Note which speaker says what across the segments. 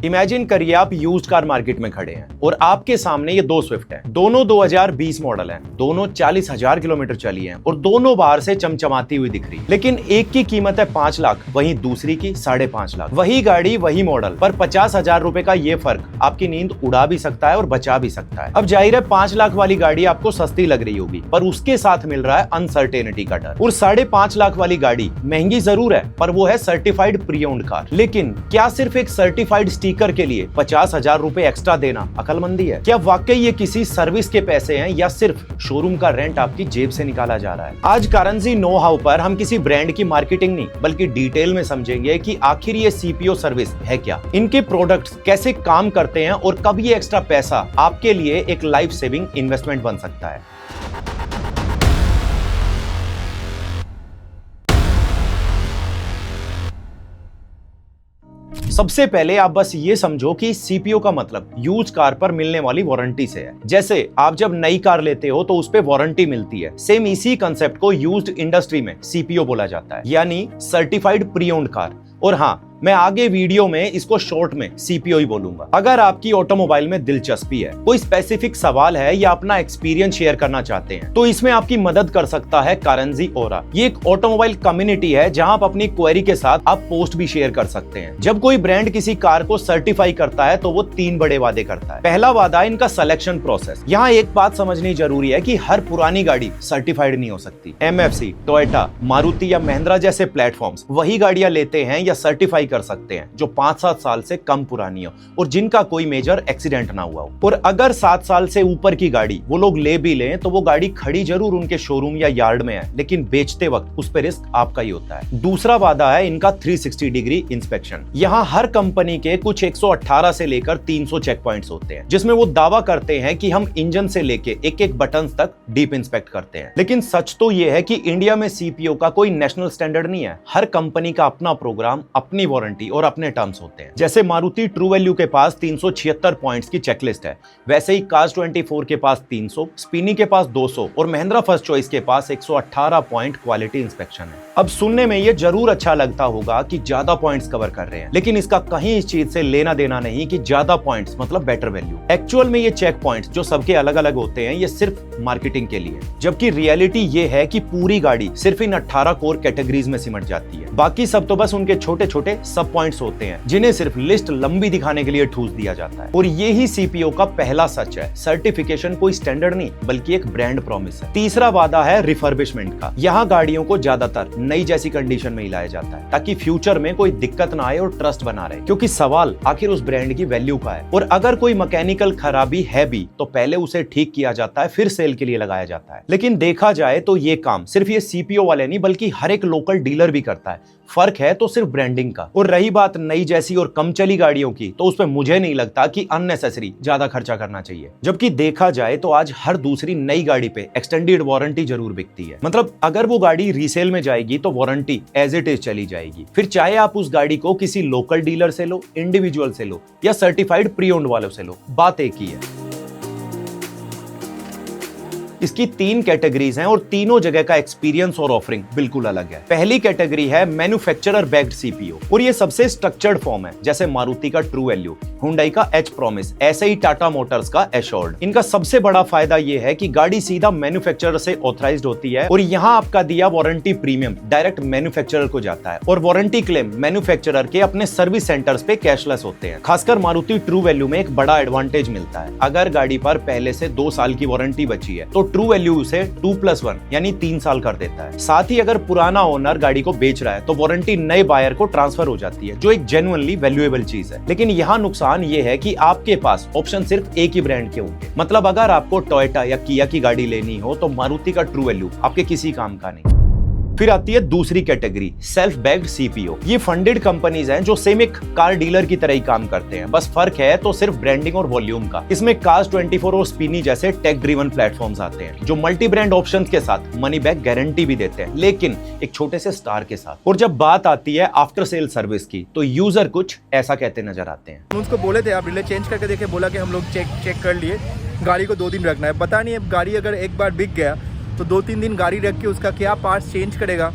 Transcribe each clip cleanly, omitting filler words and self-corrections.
Speaker 1: Imagine करिए आप used car market में खड़े हैं और आपके सामने ये दो स्विफ्ट हैं। दोनों 2020 मॉडल हैं, दोनों 40,000 किलोमीटर चली हैं और दोनों बाहर से चमचमाती हुई दिख रही। लेकिन एक की कीमत है 5 लाख, वहीं दूसरी की 5.5 लाख। वही गाड़ी वही मॉडल, पर 50,000 रुपए का ये फर्क आपकी नींद उड़ा भी सकता है और बचा भी सकता है। अब जाहिर है 5 लाख वाली गाड़ी आपको सस्ती लग रही होगी, पर उसके साथ मिल रहा है अनसर्टेनिटी का डर। और 5.5 लाख वाली गाड़ी महंगी जरूर है, पर वो है सर्टिफाइड प्री ओन्ड कार। लेकिन क्या सिर्फ एक सर्टिफाइड स्टिकर के लिए 50,000 रुपए एक्स्ट्रा देना अकलमंदी है? क्या वाकई ये किसी सर्विस के पैसे हैं या सिर्फ शोरूम का रेंट आपकी जेब से निकाला जा रहा है? आज करेंसी नो हाउ पर हम किसी ब्रांड की मार्केटिंग नहीं बल्कि डिटेल में समझेंगे कि आखिर ये सीपीओ सर्विस है क्या, इनके प्रोडक्ट्स कैसे काम करते हैं और कब ये एक्स्ट्रा पैसा आपके लिए एक लाइफ सेविंग इन्वेस्टमेंट बन सकता है। सबसे पहले आप बस ये समझो कि सीपीओ का मतलब यूज कार पर मिलने वाली वारंटी से है। जैसे आप जब नई कार लेते हो तो उस पे वारंटी मिलती है, सेम इसी कंसेप्ट को यूज्ड इंडस्ट्री में सीपीओ बोला जाता है, यानी सर्टिफाइड प्री ओन्ड कार। और हाँ, मैं आगे वीडियो में इसको शॉर्ट में सीपीओ ही बोलूंगा। अगर आपकी ऑटोमोबाइल में दिलचस्पी है, कोई स्पेसिफिक सवाल है या अपना एक्सपीरियंस शेयर करना चाहते हैं, तो इसमें आपकी मदद कर सकता है कारंजी ओरा। ये एक ऑटोमोबाइल कम्युनिटी है जहां आप अपनी क्वेरी के साथ आप पोस्ट भी शेयर कर सकते हैं। जब कोई ब्रांड किसी कार को सर्टिफाई करता है तो वो 3 बड़े वादे करता है। पहला वादा है इनका सिलेक्शन प्रोसेस। यहाँ एक बात समझनी जरूरी है कि हर पुरानी गाड़ी सर्टिफाइड नहीं हो सकती। एमएफसी, टोयोटा, मारुति या महिंद्रा जैसे प्लेटफॉर्म्स वही गाड़ियां लेते हैं या सर्टिफाई कर सकते हैं जो 5-7 साल से कम पुरानी हो और जिनका कोई मेजर एक्सीडेंट ना हुआ हो। और अगर 7 साल से ऊपर की गाड़ी वो लोग ले भी लें तो वो गाड़ी खड़ी जरूर उनके शोरूम या यार्ड में है, लेकिन बेचते वक्त उस पर रिस्क आपका ही होता है। दूसरा वादा है इनका 360 डिग्री इंस्पेक्शन। यहाँ हर कंपनी के कुछ 118 से लेकर 300 चेक पॉइंट्स होते हैं, जिसमें वो दावा करते हैं कि हम इंजन से लेके एक बटन तक डीप इंस्पेक्ट करते हैं। लेकिन सच तो ये है कि इंडिया में सीपीओ का कोई नेशनल स्टैंडर्ड नहीं है। हर कंपनी का अपना प्रोग्राम, अपनी वारंटी और अपने टर्म्स होते हैं। जैसे मारुति ट्रू वैल्यू के पास 376 पॉइंट्स की चेकलिस्ट है, वैसे ही कार्स 24 के पास 300, स्पिनी के पास 200 और महिंद्रा फर्स्ट चॉइस के पास 118 पॉइंट क्वालिटी इंस्पेक्शन है। अब सुनने में ये जरूर अच्छा लगता होगा कि ज्यादा पॉइंट्स कवर कर रहे हैं, लेकिन इसका कहीं इस चीज से लेना देना नहीं कि ज्यादा पॉइंट्स मतलब बेटर वैल्यू। एक्चुअल में ये चेक पॉइंट्स जो सबके अलग अलग होते हैं, ये सिर्फ मार्केटिंग के लिए, जबकि रियलिटी ये है कि पूरी गाड़ी सिर्फ इन 18 कोर कैटेगरीज में सिमट जाती है। बाकी सब तो बस उनके छोटे छोटे सब पॉइंट्स होते हैं जिन्हें सिर्फ लिस्ट लंबी दिखाने के लिए ठूस दिया जाता है। और ये ही सीपीओ का पहला सच है, सर्टिफिकेशन कोई स्टैंडर्ड नहीं बल्कि एक ब्रांड प्रॉमिस है। तीसरा वादा है रिफर्बिशमेंट का। यहाँ गाड़ियों को ज्यादातर नई जैसी कंडीशन में ही लाया जाता है ताकि फ्यूचर में कोई दिक्कत ना आए और ट्रस्ट बना रहे, क्योंकि सवाल आखिर उस ब्रांड की वैल्यू का है। और अगर कोई मैकेनिकल खराबी है भी तो पहले उसे ठीक किया जाता है, फिर सेल के लिए लगाया जाता है। लेकिन देखा जाए तो ये काम सिर्फ ये सीपीओ वाले नहीं बल्कि हर एक लोकल डीलर भी करता है। फर्क है तो सिर्फ ब्रांडिंग का। और रही बात नई जैसी और कम चली गाड़ियों की, तो उस पर मुझे नहीं लगता कि अननेसेसरी ज्यादा खर्चा करना चाहिए। जबकि देखा जाए तो आज हर दूसरी नई गाड़ी पे एक्सटेंडेड वारंटी जरूर बिकती है। मतलब अगर वो गाड़ी रीसेल में जाएगी तो वारंटी एज इट इज चली जाएगी। फिर चाहे आप उस गाड़ी को किसी लोकल डीलर से लो, इंडिविजुअल से लो या सर्टिफाइड प्री ओन्ड वालों से लो, बात एक ही है। इसकी 3 कैटेगरीज हैं और तीनों जगह का एक्सपीरियंस और ऑफरिंग बिल्कुल अलग है। पहली कैटेगरी है मैन्युफैक्चरर बैक्ड सीपीओ और ये सबसे स्ट्रक्चर्ड फॉर्म है, जैसे मारुति का ट्रू वैल्यू, हुंडई का एच प्रॉमिस, ऐसे ही टाटा मोटर्स का एश्योर्ड। इनका सबसे बड़ा फायदा ये है कि गाड़ी सीधा मैन्युफैक्चरर से ऑथराइज्ड होती है और यहाँ आपका दिया वारंटी प्रीमियम डायरेक्ट मैन्युफैक्चरर को जाता है और वारंटी क्लेम मैन्युफैक्चरर के अपने सर्विस सेंटर्स पे कैशलेस होते हैं। खासकर मारुति ट्रू वैल्यू में एक बड़ा एडवांटेज मिलता है। अगर गाड़ी पर पहले से 2 साल की वारंटी बची है तो ट्रू वैल्यू उसे 2+1 यानी 3 साल कर देता है। साथ ही अगर पुराना ओनर गाड़ी को बेच रहा है तो वारंटी नए बायर को ट्रांसफर हो जाती है, जो एक जेन्युइनली वैल्यूएबल चीज है। लेकिन यहाँ नुकसान ये है कि आपके पास ऑप्शन सिर्फ एक ही ब्रांड के होंगे। मतलब अगर आपको टोयोटा या किया की गाड़ी लेनी हो तो मारुति का ट्रू वैल्यू आपके किसी काम का नहीं। फिर आती है दूसरी कैटेगरी, सेल्फ बैक्ड सीपीओ। ये फंडेड कंपनीज हैं जो सेम एक कार डीलर की तरह ही काम करते हैं, बस फर्क है तो सिर्फ ब्रांडिंग और वॉल्यूम का। इसमें कार्स 24 और स्पिनी जैसे टेक ड्रिवन प्लेटफॉर्म्स आते हैं जो मल्टी ब्रांड ऑप्शंस के साथ मनी बैक गारंटी भी देते हैं, लेकिन एक छोटे से स्टार के साथ। और जब बात आती है आफ्टर सेल सर्विस की तो यूजर कुछ ऐसा कहते नजर आते हैं।
Speaker 2: हम उसको बोले थे आप रिले चेंज करके देखे, बोला कि हम लोग चेक कर लिए, गाड़ी को 2 दिन रखना है। पता नहीं अब गाड़ी अगर एक बार बिक गया तो 2-3 दिन गाड़ी रख के उसका क्या पार्ट्स चेंज करेगा,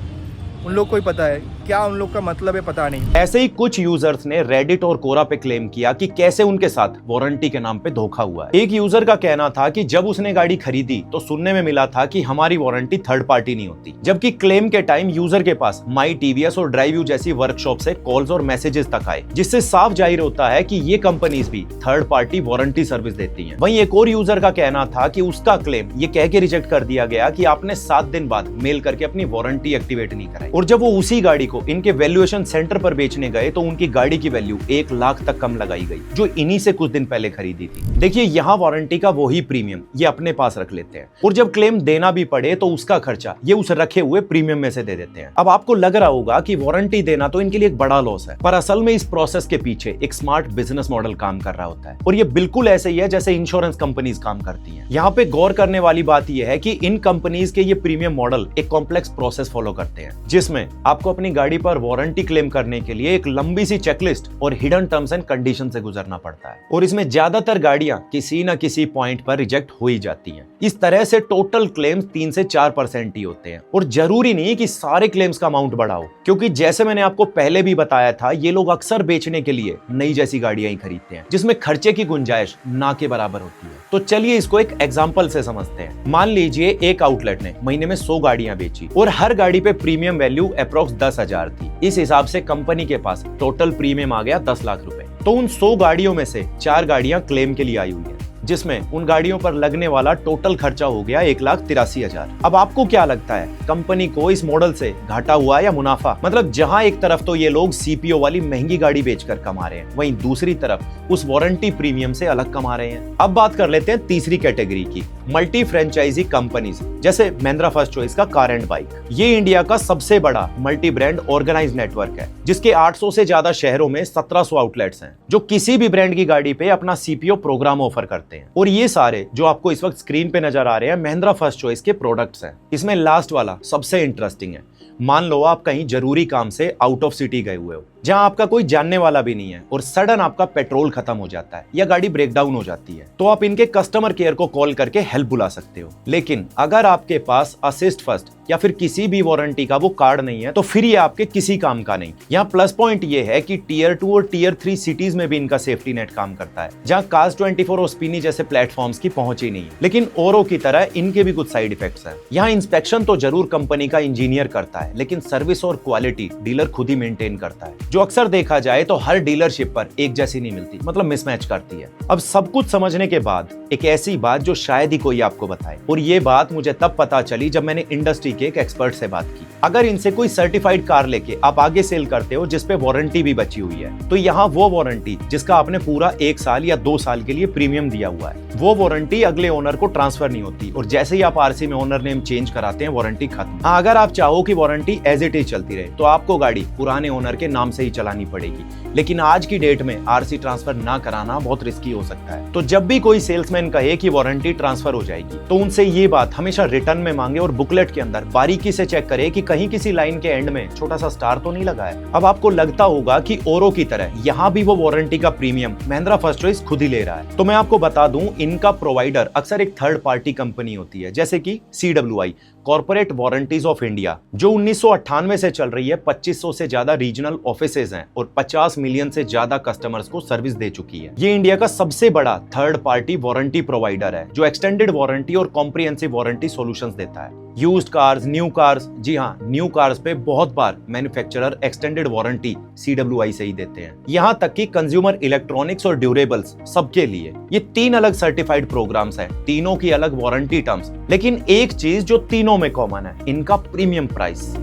Speaker 2: उन लोग को ही पता है। क्या उन लोग का मतलब है पता नहीं।
Speaker 1: ऐसे ही कुछ यूजर्स ने रेडिट और कोरा पे क्लेम किया कि कैसे उनके साथ वारंटी के नाम पे धोखा हुआ है। एक यूजर का कहना था कि जब उसने गाड़ी खरीदी तो सुनने में मिला था कि हमारी वारंटी थर्ड पार्टी नहीं होती, जबकि क्लेम के टाइम यूजर के पास माई टीवीएस और ड्राइव यू जैसी वर्कशॉप से कॉल्स और मैसेजेस तक आए, जिससे साफ जाहिर होता है कि ये कंपनीज भी थर्ड पार्टी वारंटी सर्विस देती हैं। वहीं एक और यूजर का कहना था कि उसका क्लेम ये कह के रिजेक्ट कर दिया गया कि आपने 7 दिन बाद मेल करके अपनी वारंटी एक्टिवेट नहीं कराई, और जब वो उसी गाड़ी को इनके वैल्यूएशन सेंटर पर बेचने गए तो उनकी गाड़ी की वैल्यू 1 लाख तक कम लगाई गई, जो इन्हीं से कुछ दिन पहले खरीदी थी। देखिए, यहाँ वारंटी का वही प्रीमियम ये अपने पास रख लेते हैं, और जब क्लेम देना भी पड़े तो उसका खर्चा ये उस रखे हुए प्रीमियम में से दे देते हैं। अब आपको लग रहा होगा कि वारंटी देना तो इनके लिए एक बड़ा लॉस है, पर असल में इस प्रोसेस के पीछे एक स्मार्ट बिजनेस मॉडल काम कर रहा होता है, और ये बिल्कुल ऐसे ही है जैसे इंश्योरेंस कंपनीज काम करती हैं। यहाँ पे गौर करने वाली बात यह है कि इन कंपनीज के ये प्रीमियम मॉडल एक कॉम्प्लेक्स प्रोसेस फॉलो करते हैं, जिसमें आपको अपनी गाड़ी पर वारंटी क्लेम करने के लिए एक लंबी सी चेकलिस्ट और हिडन टर्म्स एंड कंडीशन से गुजरना पड़ता है, और इसमें ज्यादातर गाड़ियां किसी न किसी पॉइंट पर रिजेक्ट हो ही जाती हैं। इस तरह से टोटल क्लेम्स 3 से 4% ही होते हैं, और जरूरी नहीं कि सारे क्लेम्स का अमाउंट बढ़ाओ, क्योंकि जैसे मैंने आपको पहले भी बताया था, ये लोग अक्सर बेचने के लिए नई जैसी गाड़ियां ही खरीदते हैं, जिसमें खर्चे की गुंजाइश ना के बराबर होती है। तो चलिए इसको एक एग्जांपल से समझते हैं। मान लीजिए एक आउटलेट ने महीने में 100 गाड़ियां बेची, और हर गाड़ी पे प्रीमियम वैल्यू अप्रोक्स 10,000 थी। इस हिसाब से कंपनी के पास टोटल प्रीमियम आ गया 10 लाख रुपए। तो उन 100 गाड़ियों में से 4 गाड़ियां क्लेम के लिए आई हुई है, जिसमें उन गाड़ियों पर लगने वाला टोटल खर्चा हो गया 1,83,000। अब आपको क्या लगता है, कंपनी को इस मॉडल से घाटा हुआ या मुनाफा? मतलब जहां एक तरफ तो ये लोग सीपीओ वाली महंगी गाड़ी बेचकर कमा रहे हैं, वहीं दूसरी तरफ उस वारंटी प्रीमियम से अलग कमा रहे हैं। अब बात कर लेते हैं तीसरी कैटेगरी की, मल्टी फ्रेंचाइजी कंपनीज, जैसे महिंद्रा फर्स्ट चॉइस का कार एंड बाइक। ये इंडिया का सबसे बड़ा मल्टी ब्रांड ऑर्गेनाइज नेटवर्क है, जिसके 800 से ज्यादा शहरों में 1700 आउटलेट्स हैं, जो किसी भी ब्रांड की गाड़ी पे अपना सीपीओ प्रोग्राम ऑफर करते हैं। और ये सारे जो आपको इस वक्त स्क्रीन पे नजर आ रहे हैं महिंद्रा फर्स्ट चॉइस के प्रोडक्ट्स हैं। इसमें लास्ट वाला सबसे इंटरेस्टिंग है। मान लो आप कहीं जरूरी काम से आउट ऑफ सिटी गए हुए हो, जहां आपका कोई जानने वाला भी नहीं है, और सडन आपका पेट्रोल खत्म हो जाता है या गाड़ी ब्रेक डाउन हो जाती है, तो आप इनके कस्टमर केयर को कॉल करके हेल्प बुला सकते हो। लेकिन अगर आपके पास असिस्ट फर्स्ट या फिर किसी भी वारंटी का वो कार्ड नहीं है, तो फिर ये आपके किसी काम का नहीं। यहाँ प्लस पॉइंट ये है कि टीयर 2 और टीयर 3 सिटीज में भी इनका सेफ्टी नेट काम करता है, जहाँ Cars24 और स्पिनी जैसे प्लेटफॉर्म्स की पहुंच ही नहीं है। लेकिन औरों की तरह इनके भी कुछ साइड इफेक्ट्स हैं। यहाँ इंस्पेक्शन तो जरूर कंपनी का इंजीनियर करता है, लेकिन सर्विस और क्वालिटी डीलर खुद ही मेंटेन करता है, जो अक्सर देखा जाए तो हर डीलरशिप पर एक जैसी नहीं मिलती, मतलब मिसमैच करती है। अब सब कुछ समझने के बाद एक ऐसी बात जो शायद ही कोई आपको बताए, और ये बात मुझे तब पता चली जब मैंने इंडस्ट्री के एक एक्सपर्ट से बात की। अगर इनसे कोई सर्टिफाइड कार लेके आप आगे सेल करते हो जिसपे वारंटी भी बची हुई है, तो यहाँ वो वारंटी जिसका आपने पूरा 1 साल या 2 साल के लिए प्रीमियम दिया हुआ है, वो वारंटी अगले ओनर को ट्रांसफर नहीं होती, और जैसे ही आप आरसी में ओनर नेम चेंज कराते हैं, वारंटी खत्म। हाँ, अगर आप चाहो कि वारंटी एज इट इज चलती रहे, तो आपको गाड़ी पुराने ओनर के नाम से ही चलानी पड़ेगी, लेकिन आज की डेट में आरसी ट्रांसफर ना कराना बहुत रिस्की हो सकता है। तो जब भी कोई सेल्समैन कहे कि वारंटी ट्रांसफर हो जाएगी, तो उनसे ये बात हमेशा रिटर्न में मांगे, और बुकलेट के अंदर बारीकी से चेक करे कि कहीं किसी लाइन के एंड में छोटा सा स्टार तो नहीं लगा है। अब आपको लगता होगा कि औरों की तरह यहाँ भी वो वारंटी का प्रीमियम महिंद्रा फर्स्ट चॉइस खुद ही ले रहा है। तो मैं आपको बता दूं, इनका प्रोवाइडर अक्सर एक थर्ड पार्टी कंपनी होती है, जैसे कि CWI, corporate warranties of India, जो 1998 से चल रही है। 2500 से ज्यादा रीजनल ऑफिसेज हैं और 50 मिलियन से ज्यादा कस्टमर्स को सर्विस दे चुकी है। ये इंडिया का सबसे बड़ा थर्ड पार्टी वारंटी प्रोवाइडर है, जो एक्सटेंडेड वारंटी और कॉम्प्रिहेंसिव वारंटी सॉल्यूशंस देता है। यूज्ड कार्स, न्यू कार्स, जी हाँ, न्यू कार्स पे बहुत बार मैन्युफैक्चरर एक्सटेंडेड वारंटी CWI से ही देते हैं। यहाँ तक कि कंज्यूमर इलेक्ट्रॉनिक्स और ड्यूरेबल्स सबके लिए ये 3 अलग सर्टिफाइड प्रोग्राम्स हैं, तीनों की अलग वारंटी टर्म्स। लेकिन एक चीज जो तीनों में कॉमन है, इनका प्रीमियम प्राइस।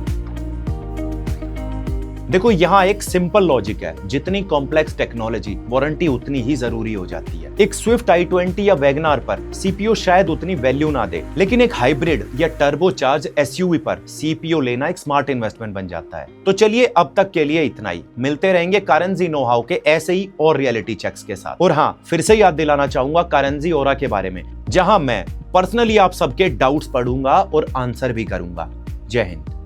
Speaker 1: देखो, यहाँ एक सिंपल लॉजिक है, जितनी कॉम्प्लेक्स टेक्नोलॉजी, वारंटी उतनी ही जरूरी हो जाती है। एक स्विफ्ट i20 या वैगनार पर सीपीओ शायद उतनी वैल्यू ना दे, लेकिन एक हाइब्रिड या टर्बोचार्ज एसयूवी पर सीपीओ लेना एक स्मार्ट इन्वेस्टमेंट बन जाता है। तो चलिए, अब तक के लिए इतना ही। मिलते रहेंगे कारंजी नो हाउ के ऐसे ही और रियलिटी चेक्स के साथ। और हाँ, फिर से याद दिलाना चाहूंगा कारंजी ओरा के बारे में, जहां मैं पर्सनली आप सबके डाउट्स पढ़ूंगा और आंसर भी करूंगा। जय हिंद।